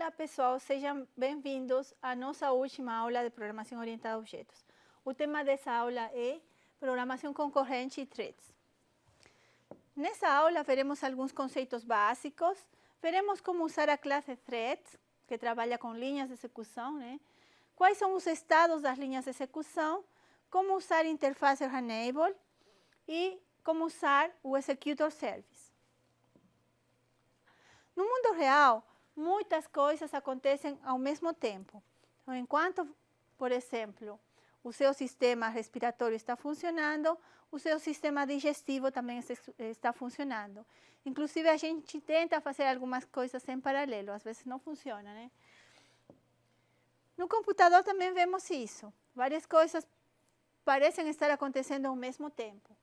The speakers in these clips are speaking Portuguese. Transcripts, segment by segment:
Olá pessoal, sejam bem-vindos à nossa última aula de programação orientada a objetos. O tema dessa aula é programação concorrente e threads. Nessa aula veremos alguns conceitos básicos, veremos como usar a classe threads, que trabalha com linhas de execução, né? Quais são os estados das linhas de execução, como usar a interface Enable e como usar o executor service. No mundo real, muitas coisas acontecem ao mesmo tempo. Então, enquanto, por exemplo, o seu sistema respiratório está funcionando, o seu sistema digestivo também está funcionando. Inclusive, a gente tenta fazer algumas coisas em paralelo, às vezes não funciona, né? No computador também vemos isso. Várias coisas parecem estar acontecendo ao mesmo tempo.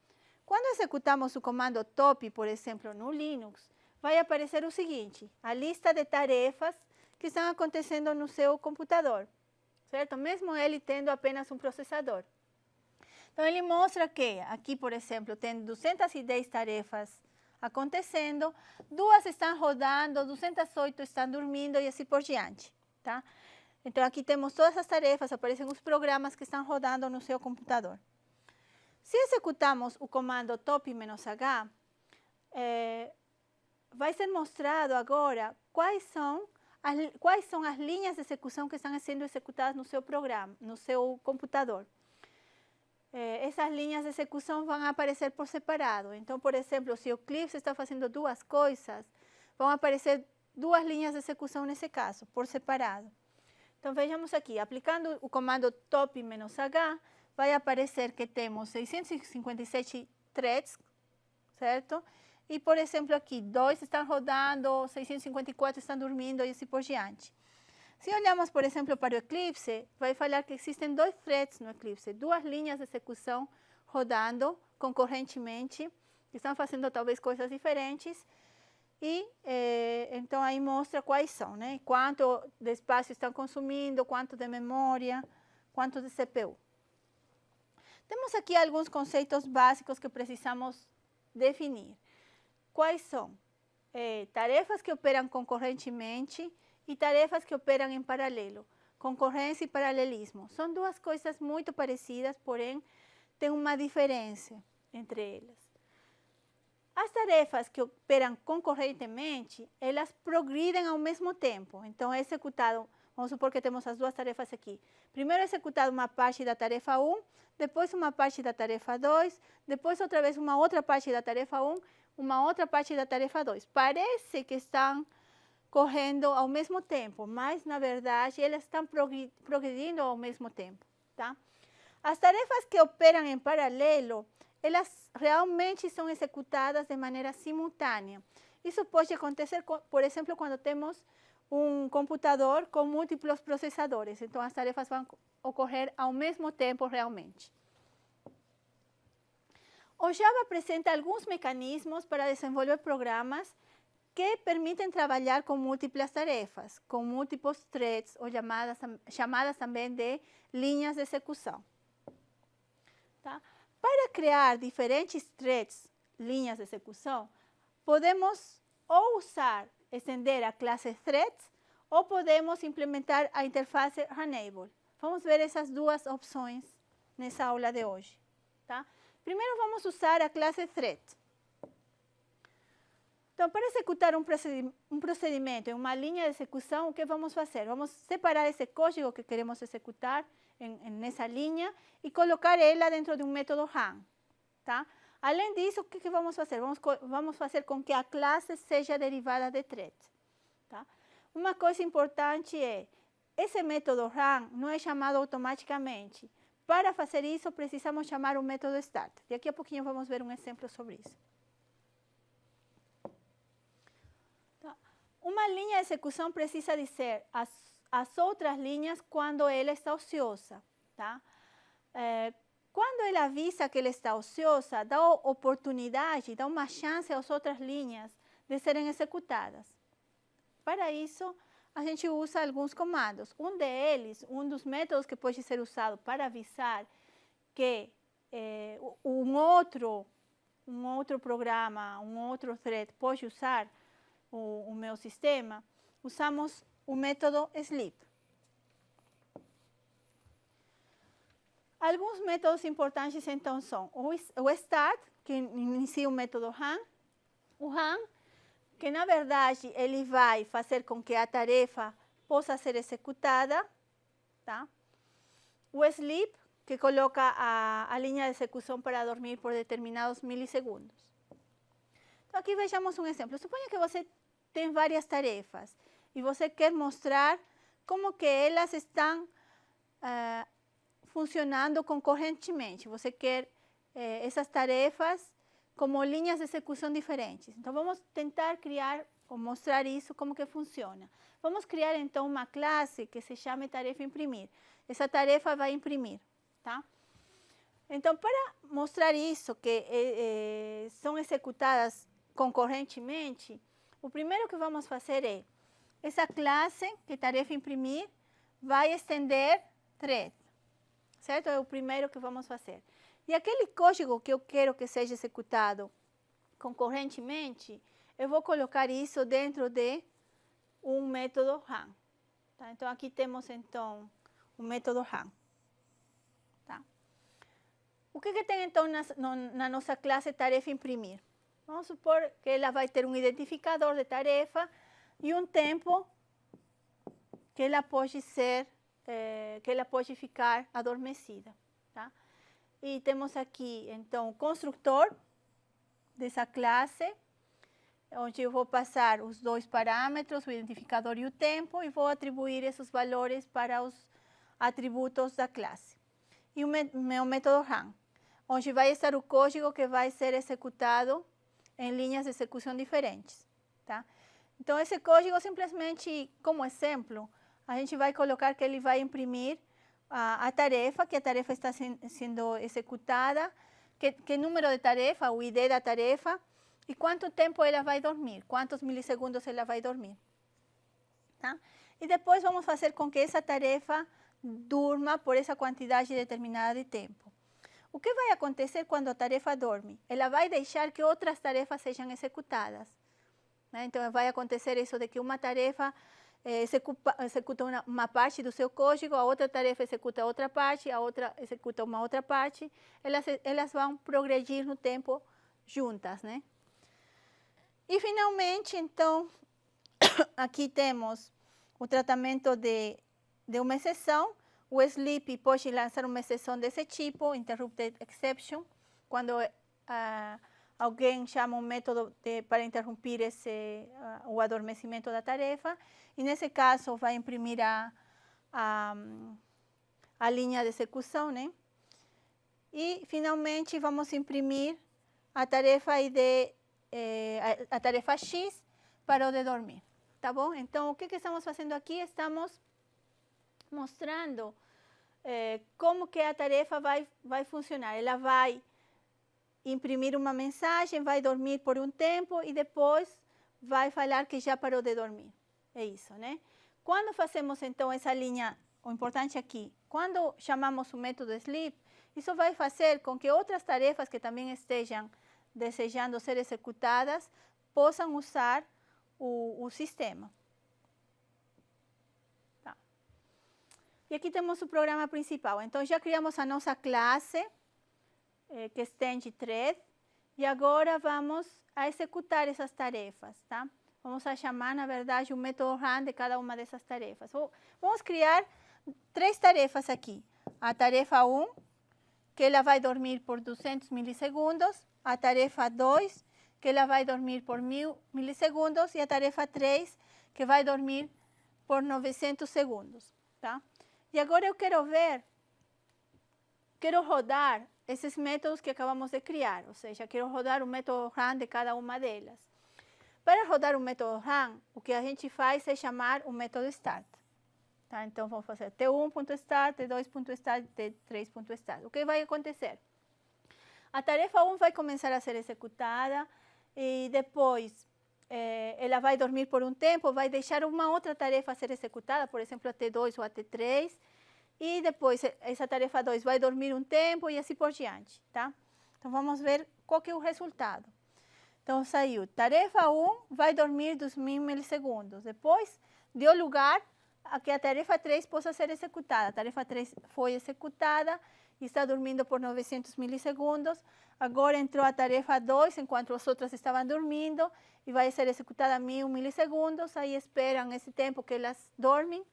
Quando executamos o comando top, por exemplo, no Linux, vai aparecer o seguinte, a lista de tarefas que estão acontecendo no seu computador, certo? Mesmo ele tendo apenas um processador. Então, ele mostra que aqui, por exemplo, tem 210 tarefas acontecendo, 2 estão rodando, 208 estão dormindo e assim por diante, tá? Então, aqui temos todas as tarefas, aparecem os programas que estão rodando no seu computador. Se executamos o comando top-h, vai ser mostrado agora quais são as linhas de execução que estão sendo executadas no seu programa, no seu computador. Essas linhas de execução vão aparecer por separado. Então, por exemplo, se o Eclipse está fazendo duas coisas, vão aparecer 2 linhas de execução nesse caso, por separado. Então, vejamos aqui, aplicando o comando top-h, vai aparecer que temos 657 threads, certo? E, por exemplo, aqui, 2 estão rodando, 654 estão dormindo e assim por diante. Se olhamos, por exemplo, para o Eclipse, vai falar que existem 2 threads no Eclipse, 2 linhas de execução rodando concorrentemente, que estão fazendo talvez coisas diferentes. E, então, aí mostra quais são, né? Quanto de espaço estão consumindo, quanto de memória, quanto de CPU. Temos aqui alguns conceitos básicos que precisamos definir. Quais são? Tarefas que operam concorrentemente e tarefas que operam em paralelo. Concorrência e paralelismo. São 2 coisas muito parecidas, porém, tem uma diferença entre elas. As tarefas que operam concorrentemente, elas progridem ao mesmo tempo. Então, é executado, vamos supor que temos as 2 tarefas aqui. Primeiro é executada uma parte da tarefa 1, depois uma parte da tarefa 2, depois outra vez uma outra parte da tarefa 1, uma outra parte da tarefa 2. Parece que estão correndo ao mesmo tempo, mas, na verdade, elas estão progredindo ao mesmo tempo, tá? As tarefas que operam em paralelo, elas realmente são executadas de maneira simultânea. Isso pode acontecer, por exemplo, quando temos um computador com múltiplos processadores. Então, as tarefas vão ocorrer ao mesmo tempo realmente. O Java apresenta alguns mecanismos para desenvolver programas que permitem trabalhar com múltiplas tarefas, com múltiplos threads, ou chamadas também de linhas de execução. Tá? Para criar diferentes threads, linhas de execução, podemos ou estender a classe threads, ou podemos implementar a interface Enable. Vamos ver essas 2 opções nessa aula de hoje. Tá? Primeiro vamos usar a classe thread. Então, para executar um procedimento em uma linha de execução, o que vamos fazer? Vamos separar esse código que queremos executar nessa linha e colocar ela dentro de um método run. Tá? Além disso, o que vamos fazer? Vamos fazer com que a classe seja derivada de thread. Tá? Uma coisa importante é, esse método run não é chamado automaticamente. Para fazer isso, precisamos chamar o método start. Daqui a pouquinho vamos ver um exemplo sobre isso. Tá? Uma linha de execução precisa dizer as outras linhas quando ela está ociosa. Tá? Quando ela avisa que ela está ociosa, dá oportunidade, dá uma chance às outras linhas de serem executadas. Para isso, a gente usa alguns comandos. Um deles, um dos métodos que pode ser usado para avisar que um outro programa, um outro thread pode usar o meu sistema, usamos o método sleep. Alguns métodos importantes, então, são o start, que inicia o método RAM. O RAM, que na verdade ele vai fazer com que a tarefa possa ser executada, tá? O sleep, que coloca a linha de execução para dormir por determinados milissegundos. Então, aqui vejamos um exemplo. Suponha que você tem várias tarefas e você quer mostrar como que elas estão funcionando concorrentemente. Você quer essas tarefas como linhas de execução diferentes. Então, vamos tentar criar ou mostrar isso, como que funciona. Vamos criar, então, uma classe que se chame tarefa imprimir. Essa tarefa vai imprimir, tá? Então, para mostrar isso, que são executadas concorrentemente, o primeiro que vamos fazer é, essa classe, que tarefa imprimir, vai estender thread. Certo? É o primeiro que vamos fazer. E aquele código que eu quero que seja executado concorrentemente, eu vou colocar isso dentro de um método RAM. Tá? Então, aqui temos, então, o método RAM. Tá? O que tem, então, na nossa classe tarefa imprimir? Vamos supor que ela vai ter um identificador de tarefa e um tempo que ela pode ser que ela pode ficar adormecida, tá? E temos aqui, então, o construtor dessa classe, onde eu vou passar os dois parâmetros, o identificador e o tempo, e vou atribuir esses valores para os atributos da classe. E o meu método RAM, onde vai estar o código que vai ser executado em linhas de execução diferentes, tá? Então, esse código, simplesmente, como exemplo, a gente vai colocar que ele vai imprimir a tarefa, que a tarefa está sendo executada, que número de tarefa, o ID da tarefa, e quanto tempo ela vai dormir, quantos milissegundos ela vai dormir. Tá? E depois vamos fazer com que essa tarefa durma por essa quantidade determinada de tempo. O que vai acontecer quando a tarefa dorme? Ela vai deixar que outras tarefas sejam executadas. Né? Então, vai acontecer isso de que uma tarefa executa uma parte do seu código, a outra tarefa executa outra parte, a outra executa uma outra parte, elas vão progredir no tempo juntas, né? E finalmente, então, aqui temos o tratamento de uma exceção. O sleep pode lançar uma exceção desse tipo, interrupted exception, quando alguém chama um método para interromper o adormecimento da tarefa, e nesse caso vai imprimir a linha de execução, né? E finalmente vamos imprimir a tarefa a tarefa X para o de dormir, tá bom? Então, o que estamos fazendo aqui? Estamos mostrando como que a tarefa vai funcionar. Ela vai imprimir uma mensagem, vai dormir por um tempo e depois vai falar que já parou de dormir. É isso, né? Quando fazemos, então, essa linha, o importante aqui, quando chamamos o método sleep, isso vai fazer com que outras tarefas que também estejam desejando ser executadas possam usar o sistema. Tá. E aqui temos o programa principal. Então, já criamos a nossa classe, que estende thread, e agora vamos a executar essas tarefas, tá? Vamos a chamar, na verdade, o método run de cada uma dessas tarefas. Vamos criar 3 tarefas aqui. A tarefa 1, que ela vai dormir por 200 milissegundos. A tarefa 2, que ela vai dormir por 1000 milissegundos. E a tarefa 3, que vai dormir por 900 segundos, tá? E agora eu quero rodar esses métodos que acabamos de criar, ou seja, quero rodar o método run de cada uma delas. Para rodar o método run, o que a gente faz é chamar o método start. Tá? Então, vamos fazer t1.start, t2.start, t3.start. O que vai acontecer? A tarefa 1 vai começar a ser executada e depois ela vai dormir por um tempo, vai deixar uma outra tarefa a ser executada, por exemplo, a t2 ou a t3, e depois essa tarefa 2 vai dormir um tempo e assim por diante, tá? Então, vamos ver qual que é o resultado. Então, saiu. Tarefa 1 vai dormir 2.000 milissegundos. Depois, deu lugar a que a tarefa 3 possa ser executada. A tarefa 3 foi executada e está dormindo por 900 milissegundos. Agora entrou a tarefa 2, enquanto as outras estavam dormindo, e vai ser executada a 1.000 milissegundos. Aí esperam esse tempo que elas dormem.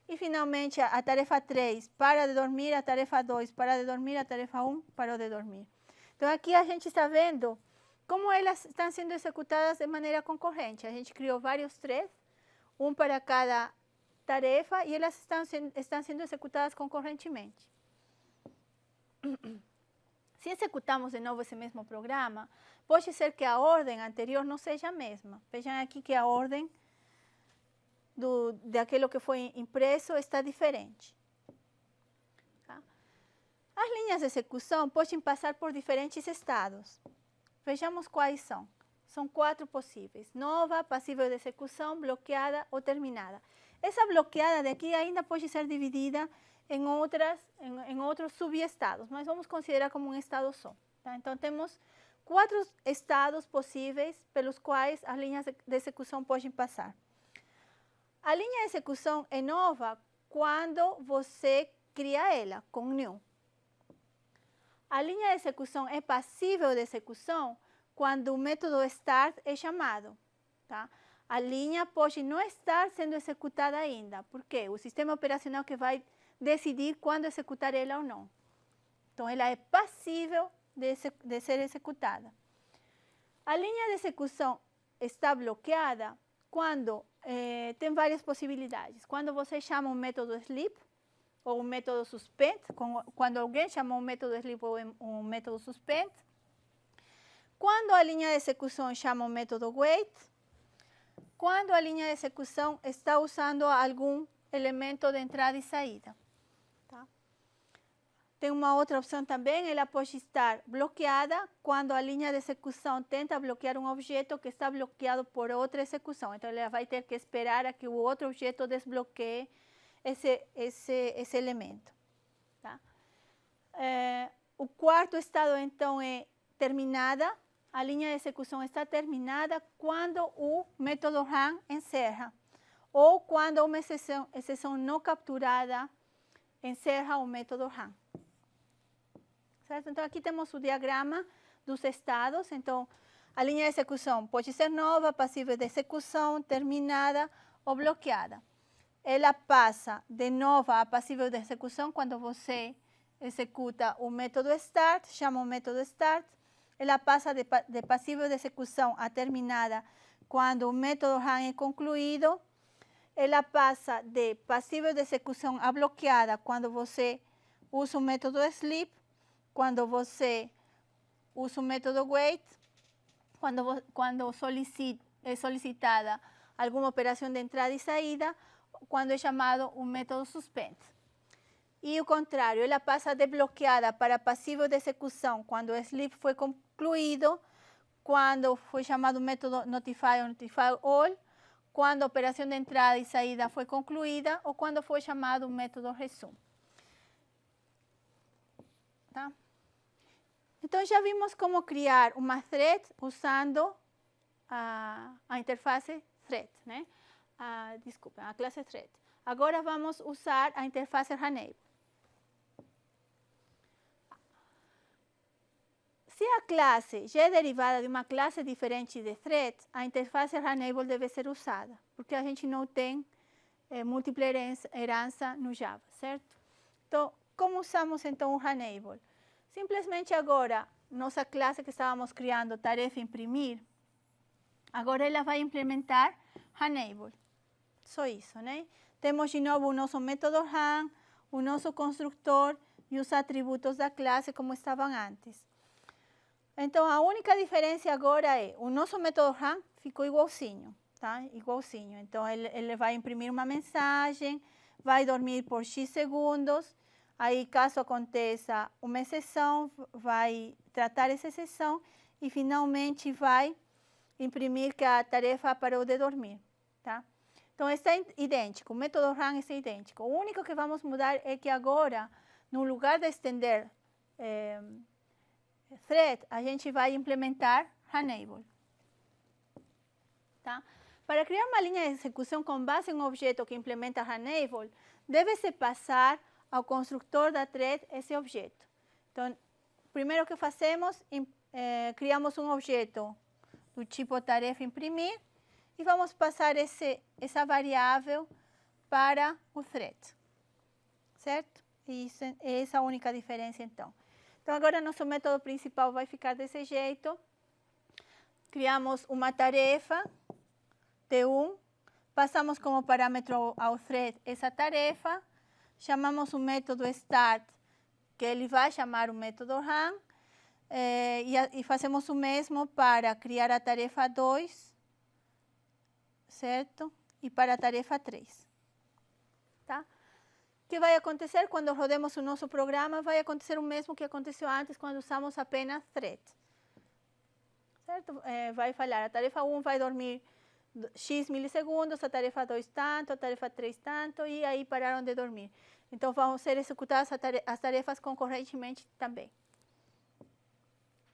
E, finalmente, a tarefa 3 para de dormir, a tarefa 2 para de dormir, a tarefa 1 parou de dormir. Então, aqui a gente está vendo como elas estão sendo executadas de maneira concorrente. A gente criou vários threads, um para cada tarefa, e elas estão sendo executadas concorrentemente. Se executamos de novo esse mesmo programa, pode ser que a ordem anterior não seja a mesma. Vejam aqui que a ordem daquilo que foi impresso está diferente. Tá? As linhas de execução podem passar por diferentes estados. Vejamos quais são. São 4 possíveis: nova, passível de execução, bloqueada ou terminada. Essa bloqueada daqui ainda pode ser dividida em outros subestados, mas vamos considerar como um estado só. Tá? Então, temos 4 estados possíveis pelos quais as linhas de execução podem passar. A linha de execução é nova quando você cria ela com new. A linha de execução é passível de execução quando o método start é chamado. Tá? A linha pode não estar sendo executada ainda. Por quê? O sistema operacional que vai decidir quando executar ela ou não. Então, ela é passível de ser executada. A linha de execução está bloqueada quando tem várias possibilidades. Quando você chama um método sleep ou um método suspend, quando alguém chama um método sleep ou um método suspend. Quando a linha de execução chama um método wait. Quando a linha de execução está usando algum elemento de entrada e saída. Tá? Tem uma outra opção também, ela pode estar bloqueada quando a linha de execução tenta bloquear um objeto que está bloqueado por outra execução. Então, ela vai ter que esperar a que o outro objeto desbloqueie esse elemento. Tá? O quarto estado, então, é terminada. A linha de execução está terminada quando o método run encerra ou quando uma exceção não capturada encerra o método run. Certo? Então, aqui temos o diagrama dos estados. Então, a linha de execução pode ser nova, passível de execução, terminada ou bloqueada. Ela passa de nova a passível de execução quando você executa o método start, chama o método start. Ela passa de passível de execução a terminada quando o método run é concluído. Ela passa de passível de execução a bloqueada quando você usa o método sleep, quando você usa o método wait, quando é solicitada alguma operação de entrada e saída, quando é chamado o método suspend. E o contrário, ela passa de bloqueada para passível de execução quando o sleep foi concluído, quando foi chamado o método notify ou notify all, quando a operação de entrada e saída foi concluída ou quando foi chamado o método resume. Tá? Então, já vimos como criar uma thread usando a interface thread, né? A classe thread. Agora vamos usar a interface Runable. Se a classe já é derivada de uma classe diferente de thread, a interface Runable deve ser usada, porque a gente não tem múltipla herança no Java, certo? Então, como usamos então o Runable? Simplesmente agora, nossa classe que estávamos criando, tarefa imprimir, agora ela vai implementar Runable. Só isso, né? Temos de novo o nosso método run, o nosso construtor e os atributos da classe como estavam antes. Então, a única diferença agora é o nosso método run ficou igualzinho, tá? Igualzinho. Então, ele vai imprimir uma mensagem, vai dormir por X segundos. Aí, caso aconteça uma exceção, vai tratar essa exceção e, finalmente, vai imprimir que a tarefa parou de dormir, tá? Então, está idêntico, o método run está idêntico. O único que vamos mudar é que agora, no lugar de estender thread, a gente vai implementar Runable. Tá? Para criar uma linha de execução com base em um objeto que implementa Runable, deve-se passar ao construtor da thread esse objeto. Então, primeiro que fazemos, criamos um objeto do tipo tarefa imprimir e vamos passar essa variável para o thread, certo? Isso, essa é a única diferença, então. Então, agora nosso método principal vai ficar desse jeito. Criamos uma tarefa, T1, passamos como parâmetro ao thread essa tarefa, chamamos o método start, que ele vai chamar o método run, e fazemos o mesmo para criar a tarefa 2, certo? E para a tarefa 3. Tá? O que vai acontecer quando rodemos o nosso programa? Vai acontecer o mesmo que aconteceu antes quando usamos apenas thread. Certo? Vai falhar. A tarefa 1 vai dormir X milissegundos, a tarefa 2 tanto, a tarefa 3 tanto, e aí pararam de dormir. Então, vão ser executadas as tarefas concorrentemente também.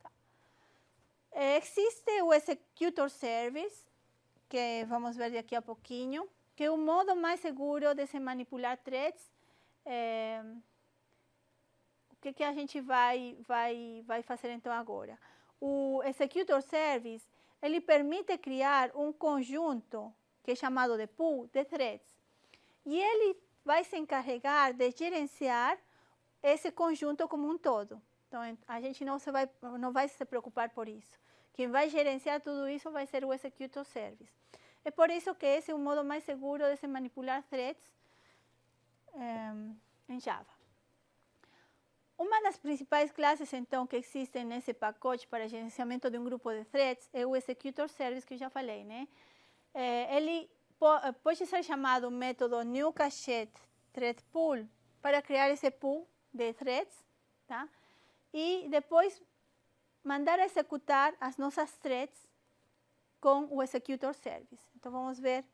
Tá. Existe o Executor Service, que vamos ver daqui a pouquinho, que é o modo mais seguro de se manipular threads. O que a gente vai fazer então agora? O Executor Service, ele permite criar um conjunto, que é chamado de pool, de threads. E ele vai se encarregar de gerenciar esse conjunto como um todo. Então, a gente não vai se preocupar por isso. Quem vai gerenciar tudo isso vai ser o Executor Service. É por isso que esse é o modo mais seguro de se manipular threads em Java. Uma das principais classes, então, que existem nesse pacote para gerenciamento de um grupo de threads é o Executor Service, que eu já falei, né? Ele pode ser chamado método new cached thread pool para criar esse pool de threads, tá? E depois mandar executar as nossas threads com o Executor Service. Então, vamos ver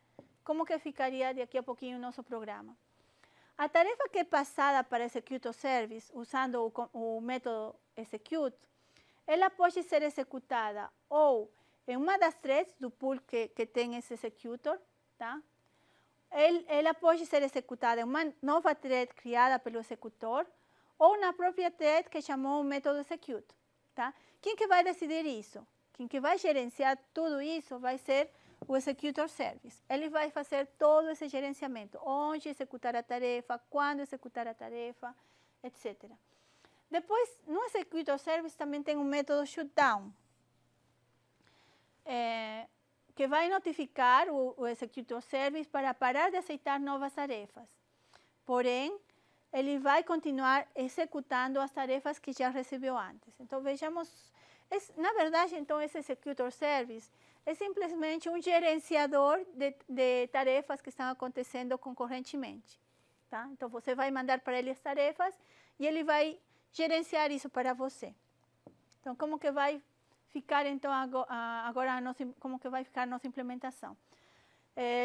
como que ficaria daqui a pouquinho o nosso programa. A tarefa que é passada para Executor Service, usando o método execute, ela pode ser executada ou em uma das threads do pool que tem esse executor, tá? Ela pode ser executada em uma nova thread criada pelo executor ou na própria thread que chamou o método execute, tá? Quem que vai decidir isso? Quem que vai gerenciar tudo isso vai ser o Executor Service. Ele vai fazer todo esse gerenciamento, onde executar a tarefa, quando executar a tarefa, etc. Depois, no Executor Service também tem um método shutdown, que vai notificar o Executor Service para parar de aceitar novas tarefas. Porém, ele vai continuar executando as tarefas que já recebeu antes. Então, vejamos, na verdade, então, esse Executor Service é simplesmente um gerenciador de tarefas que estão acontecendo concorrentemente. Tá? Então, você vai mandar para ele as tarefas e ele vai gerenciar isso para você. Então, como que vai ficar, então, agora como que vai ficar a nossa implementação?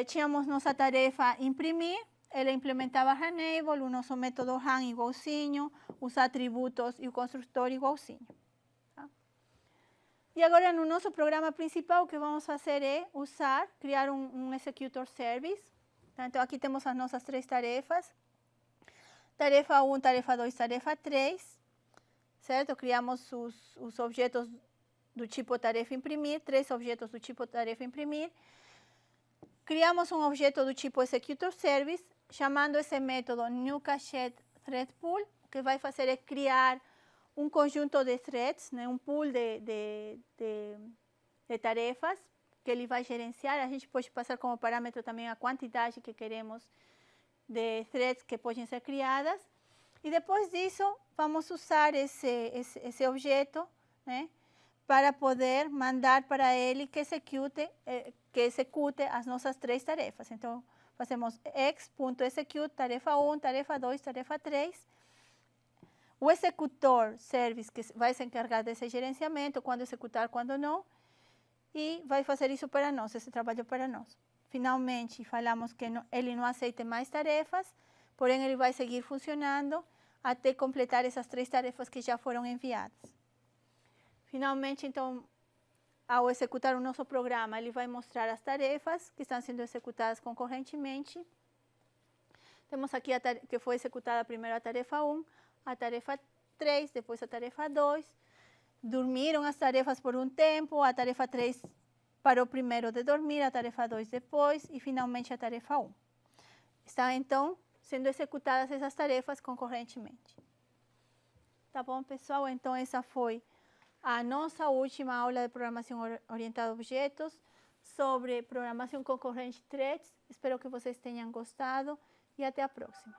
Tínhamos nossa tarefa imprimir, ela implementava Runable, o nosso método run igualzinho, os atributos e o construtor igualzinho. E agora, no nosso programa principal, o que vamos fazer é criar um Executor Service. Tá? Então, aqui temos as nossas 3 tarefas. Tarefa 1, tarefa 2, tarefa 3. Certo? Criamos os objetos do tipo tarefa imprimir, 3 objetos do tipo tarefa imprimir. Criamos um objeto do tipo Executor Service, chamando esse método new cached thread pool. O que vai fazer é criar um conjunto de threads, né, um pool de tarefas que ele vai gerenciar. A gente pode passar como parâmetro também a quantidade que queremos de threads que podem ser criadas. E depois disso, vamos usar esse objeto, né, para poder mandar para ele que execute as nossas 3 tarefas. Então, fazemos x.execute, tarefa 1, tarefa 2, tarefa 3. O Executor Service, que vai se encarregar desse gerenciamento, quando executar, quando não, e vai fazer isso para nós, esse trabalho para nós. Finalmente, falamos que ele não aceita mais tarefas, porém ele vai seguir funcionando até completar essas 3 tarefas que já foram enviadas. Finalmente, então, ao executar o nosso programa, ele vai mostrar as tarefas que estão sendo executadas concorrentemente. Temos aqui que foi executada primeiro a tarefa 1, a tarefa 3, depois a tarefa 2. Dormiram as tarefas por um tempo, a tarefa 3 parou primeiro de dormir, a tarefa 2 depois e finalmente a tarefa 1. Estão então sendo executadas essas tarefas concorrentemente. Tá bom, pessoal? Então essa foi a nossa última aula de programação orientada a objetos sobre programação concorrente threads. Espero que vocês tenham gostado e até a próxima.